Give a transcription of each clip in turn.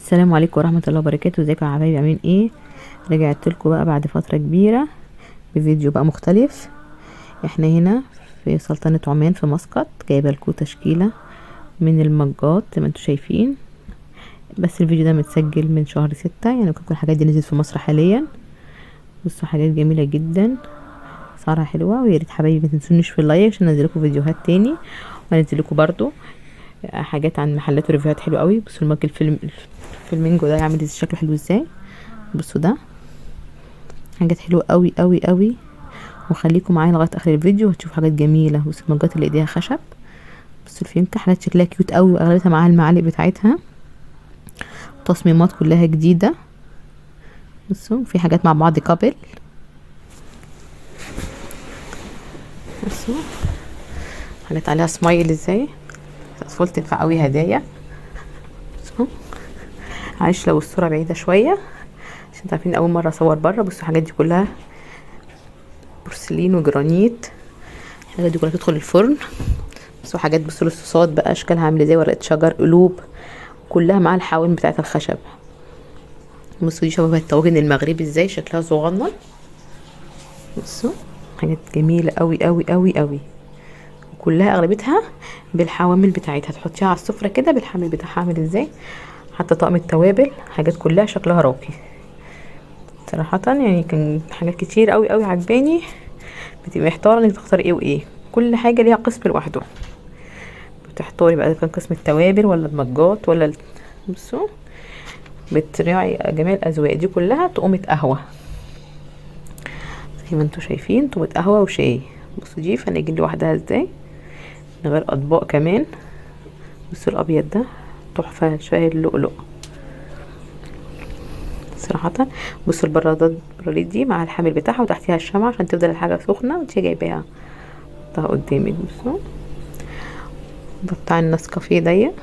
السلام عليكم ورحمة الله وبركاته. ازيكم يا حبايبي، عاملين ايه؟ رجعت لكم بقى بعد فترة كبيرة بفيديو بقى مختلف. احنا هنا في سلطنة عمان في مسقط، جايبه لكم تشكيلة من المجات زي ما انتم شايفين. بس الفيديو ده متسجل من شهر 6، يعني ممكن تكون الحاجات دي نزلت في مصر حاليا. بصوا حاجات جميلة جدا، اسعارها حلوة. ويا ريت حبايبي ما تنسونيش في اللايك عشان انزل لكم فيديوهات تاني، وانزل لكم برضو حاجات عن محلات وريفيوهات حلوة قوي. بصوا المج الفلمينجو ده يعمل شكله حلو ازاي. بصوا ده حاجات حلوه قوي قوي قوي. وخليكم معايا لغايه اخر الفيديو وهتشوفوا حاجات جميله. بصوا المجات اللي ايديها خشب، بصوا الفيونكه حاجات شكلها كيوت قوي، واغلبها معاها المعالق بتاعتها. تصميمات كلها جديده. بصوا في حاجات مع بعض كابل. بصوا حاجات عليها سمايل ازاي، اطفال تنفع قوي هدايا. بصوا معلش لو الصوره بعيده شويه عشان تعرفين اول مره اصور بره. بصوا الحاجات دي كلها بورسلين وجرانيت، الحاجات دي كلها تدخل الفرن. بصوا حاجات، بصوا الصوصات بقى اشكالها عامله زي ورقه شجر، قلوب، كلها مع الحواوين بتاعه الخشب. بصوا دي شبه الطواجن المغربي ازاي شكلها صغنن. بصوا حاجات جميله قوي قوي قوي قوي، وكلها اغلبتها بالحوامل بتاعتها. تحطيها على السفره كده بالحامل بتاعها عامل ازاي. حتى طقم التوابل حاجات كلها شكلها راقي صراحه. يعني كان حاجات كتير قوي قوي عجباني. بتبقي محتاره انك تختاري ايه وايه، كل حاجه ليها قسم لوحده. بتحتاري بقى اذا كان قسم التوابل ولا المجات ولا بصوا بتراعي جميع الاذواق. دي كلها طقومة قهوة زي ما انتوا شايفين، طقومة قهوة وشاي. بصوا دي فناجين لوحدها ازاي من غير اطباق كمان. بصوا الابيض ده تحفة، شاي اللؤلؤ صراحة. بصوا البرادات دي مع الحامل بتاعها وتحتيها الشمعة عشان تفضل الحاجة سخنة وانتي جايباها حطها قدامك. بصوا ده بتاع النسكافيه ضيق.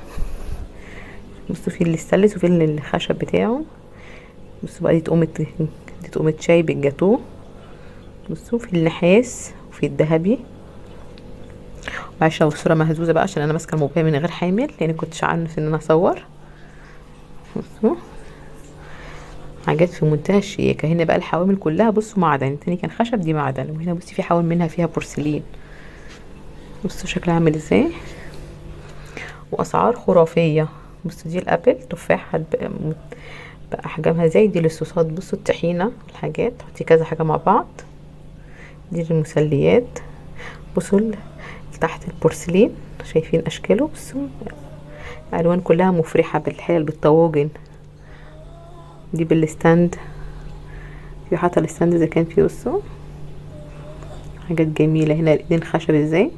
بصوا في اللي استانلس وفي اللي الخشب بتاعه. بصوا بقى دي تقومة شاي بالجاتوه. بصوا في النحاس وفي الذهبي. معلش لو الصورة مهزوزة بقى عشان انا ماسكة الموبايل من غير حامل، لان كنتش عارفة ان انا اصور. بصوا حاجات في منتهى الشياكة. هنا بقى الحوامل كلها بصوا معدن، التاني كان خشب دي معدن، وهنا بصي في حوامل منها فيها بورسلين. بصوا شكلها عامل ازاي، واسعار خرافية. بصوا دي الابل تفاح بقى احجامها زي دي للصوصات. بصوا الطحينة، الحاجات تحطي كذا حاجة مع بعض. دي المسليات. بصوا تحت البورسلين شايفين اشكاله. بصوا الالوان كلها مفرحة بالحال بالطواجن. دي بالستاند، في حتى الستاند اذا كان فيه. بصوا حاجات جميلة. هنا الايدين خشب ازاي،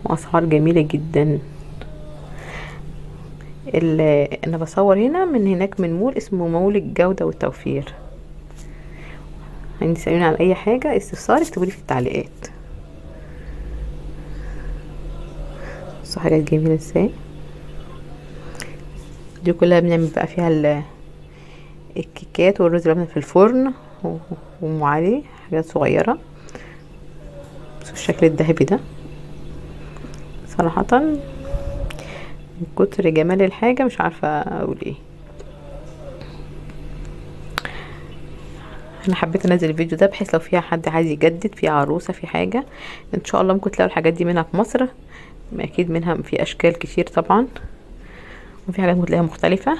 واسعار جميلة جدا. انا بصور هنا من هناك من مول اسمه مول الجودة والتوفير. عندي سألوني على اي حاجة استفسار اكتبولي في التعليقات. بصوا حاجات جميلة ازاي. دي كلها بنعمل بقى فيها الكيكات والرز اللي في الفرن وام علي حاجات صغيرة. بصوا الشكل الذهبي ده صراحة من كتر جمال الحاجة مش عارفة اقول ايه. انا حبيت انزل الفيديو ده بحيث لو فيها حد عايز يجدد، في عروسة، في حاجة ان شاء الله ممكن تلاقوا الحاجات دي منها في مصر. اكيد منها في اشكال كتير طبعا، وفي حاجات ممكن تلاقيها مختلفة.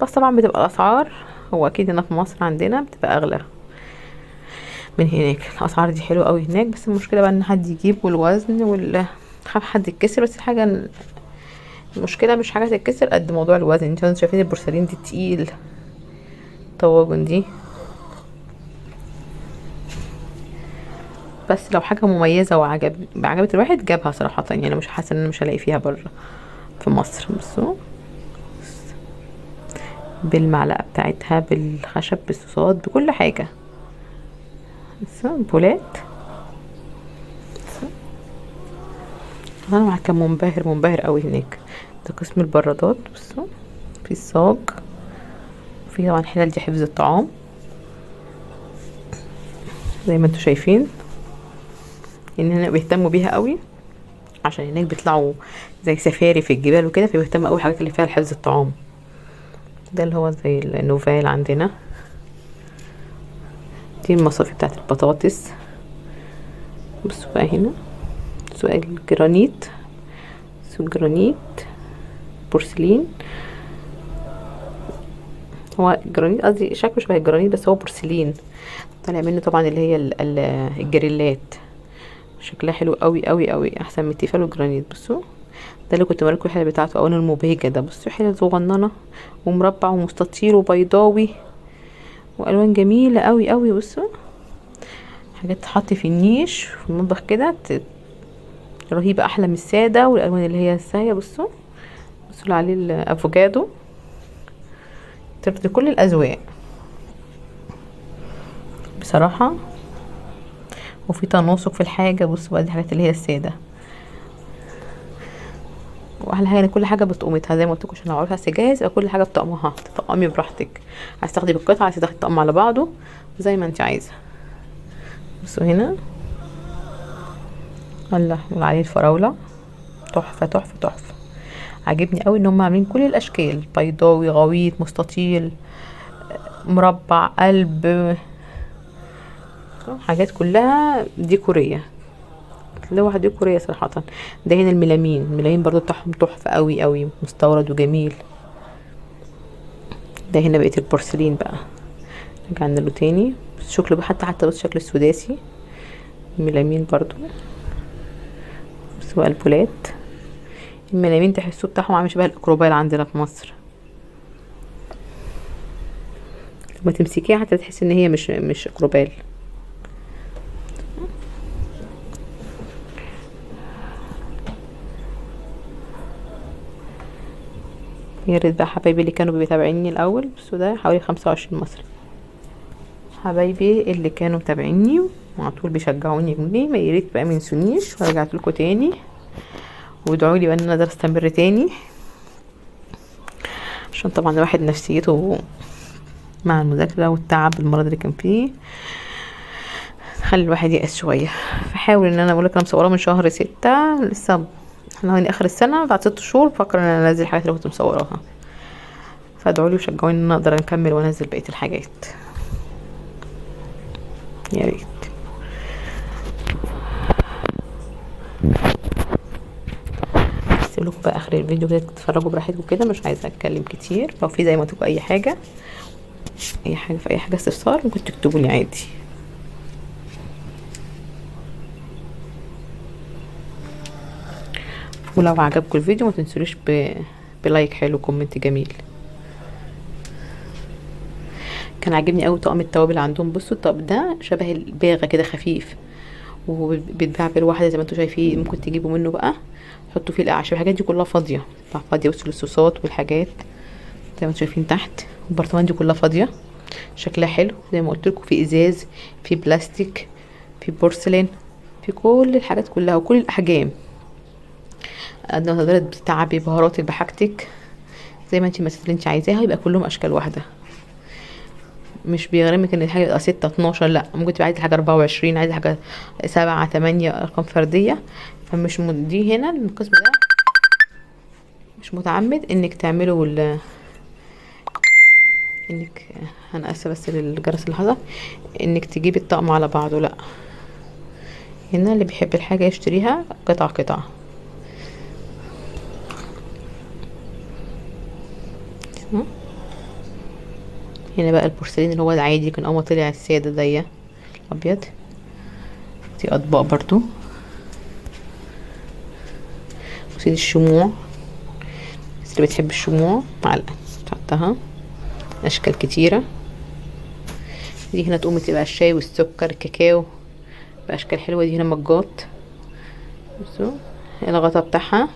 بس طبعا بتبقى الاسعار، هو اكيد هنا في مصر عندنا بتبقى اغلى من هناك. الاسعار دي حلوه قوي هناك، بس المشكله بقى ان حد يجيب والوزن خاف حد يتكسر. بس الحاجه المشكله مش حاجه تتكسر قد موضوع الوزن. انتوا شايفين البورسلين دي تقيل، الطواجن دي. بس لو حاجه مميزه عجبت الواحد جابها صراحه، يعني انا مش حاسه ان انا مش هلاقي فيها بره في مصر. بصوا بالمعلقه بتاعتها بالخشب بالصوصات بكل حاجه. بصوا بولات. انا كان منبهر قوي هناك. ده قسم البرادات. بصوا في الصاج، في طبعا حلال دي حفظ الطعام زي ما انتوا شايفين. ان هنا بيهتموا بيها قوي عشان هناك بيطلعوا زي سفاري في الجبال وكده، فبيهتموا قوي الحاجات اللي فيها حفظ الطعام. ده اللي هو زي النوفال عندنا. دي المصافي بتاعت البطاطس. بصوا بقى هنا سوق الجرانيت، سوق جرانيت بورسلين. هو جرانيت قصدي شكله شبه الجرانيت بس هو بورسلين، طالع منه طبعا اللي هي الجريلات. شكلها حلو قوي قوي قوي، احسن من التيفال والجرانيت. بصوا ده اللي كنت بوريكم الحله بتاعته اولا المبهجه ده. بصوا حله صغننه ومربع ومستطيل وبيضاوي والوان جميله قوي قوي. بصوا حاجات تحط في النيش في المطبخ كده رهيبه، احلى من الساده والالوان اللي هي السايه. بصوا اللي عليه الافوكادو، ترضي كل الاذواق بصراحه، وفي تناسق في الحاجه. بصوا بقى دي الحاجات اللي هي الساده، واحلى حاجه ان كل حاجه بطقمتها زي ما قلت لكم، عشان لو عارفه سجاز يبقى كل حاجه بطقمها، تطقمي براحتك، عايز تاخدي بالقطعه، عايز تاخدي الطقم على بعضه زي ما انت عايزه. بصوا هنا الله عليه الفراوله، تحفه تحفه تحفه. عاجبني قوي ان هم عاملين كل الاشكال، بيضاوي غويط مستطيل مربع قلب، حاجات كلها ديكوريه، لوحة ديكورية صراحة. ده هنا الميلامين برضو بتاعهم تحفة قوي قوي، مستورد وجميل. ده هنا بقية البورسلين بقى، رجعنا له تاني شكله بقى، حتى بص شكل السداسي. الميلامين برضو، بس هو البولات. الميلامين تحسوه بتاعهم عامل شبه الاكروبال عندنا في مصر، لما تمسكيها حتى تحسي ان هي مش اكروبال. يا ريت بقى حبايبي اللي كانوا بيتابعيني الاول. بصوا ده حوالي 25 مصري، حبايبي اللي كانوا متابعيني وعلى طول بيشجعوني مني، ما يريت بقى منسونيش، ورجعت لكم تاني وادعوا لي بقى ان انا اقدر استمر تاني، عشان طبعا الواحد نفسيته مع المذاكره والتعب المرض اللي كان فيه خلي الواحد يأس شويه. فحاول ان انا اقول لك انا مصوره من شهر 6 لسه، احنا هني اخر السنه، بعد 6 شهور بفكر ان انا انزل الحاجات اللي كنت مصوراها. فادعوا لي وشجعوني ان انا اقدر اكمل وانزل بقيه الحاجات، يا ريت. هسيب لكم بقى اخر الفيديو كده تتفرجوا براحتكم كده، مش عايزه اتكلم كتير. لو في زي ما تقولوا اي حاجه في اي حاجه استفسار ممكن تكتبوا لي عادي. ولو عجبكم الفيديو ما تنسونيش بلايك حلو كومنت جميل. كان عاجبني قوي طقم التوابل عندهم. بصوا الطقم ده شبه الباغه كده خفيف، وبيتباع بالواحده زي ما انتم شايفين، ممكن تجيبوا منه بقى حطوا فيه الاعشاب. الحاجات دي كلها فاضيه فاضيه. بصوا الصوصات والحاجات زي ما انتم شايفين تحت، البرطمان دي كلها فاضيه، شكلها حلو زي ما قلت لكم، في ازاز، في بلاستيك، في بورسلين، في كل الحاجات كلها وكل الاحجام. قد ما تقدري تتعبي بهاراتك بحاجتك زي ما انت المسات اللي انت عايزاها، يبقى كلهم اشكال واحده، مش بيغرمك ان الحاجه يبقى 6 12، لا ممكن تبقى عايزه حاجه 24، عايزه حاجه 7 8 ارقام فرديه. فمش دي هنا القسم ده مش متعمد انك تعملوا انك انا اسفه بس للجرس اللي حصل، انك تجيبي الطقم على بعضه، لا هنا اللي بيحب الحاجه يشتريها قطعه قطعه. هنا بقى البورسلين اللي هو العادي، كان اول ما طلع الساده زي الابيض. دي اطباق برضو، وسيد الشموع، بس اللي بتحب الشموع معلقه تحطها، اشكال كتيره. دي هنا تقوم تبقى الشاي والسكر الكاكاو باشكال حلوه. دي هنا مجات، بصوا الغطا بتاعها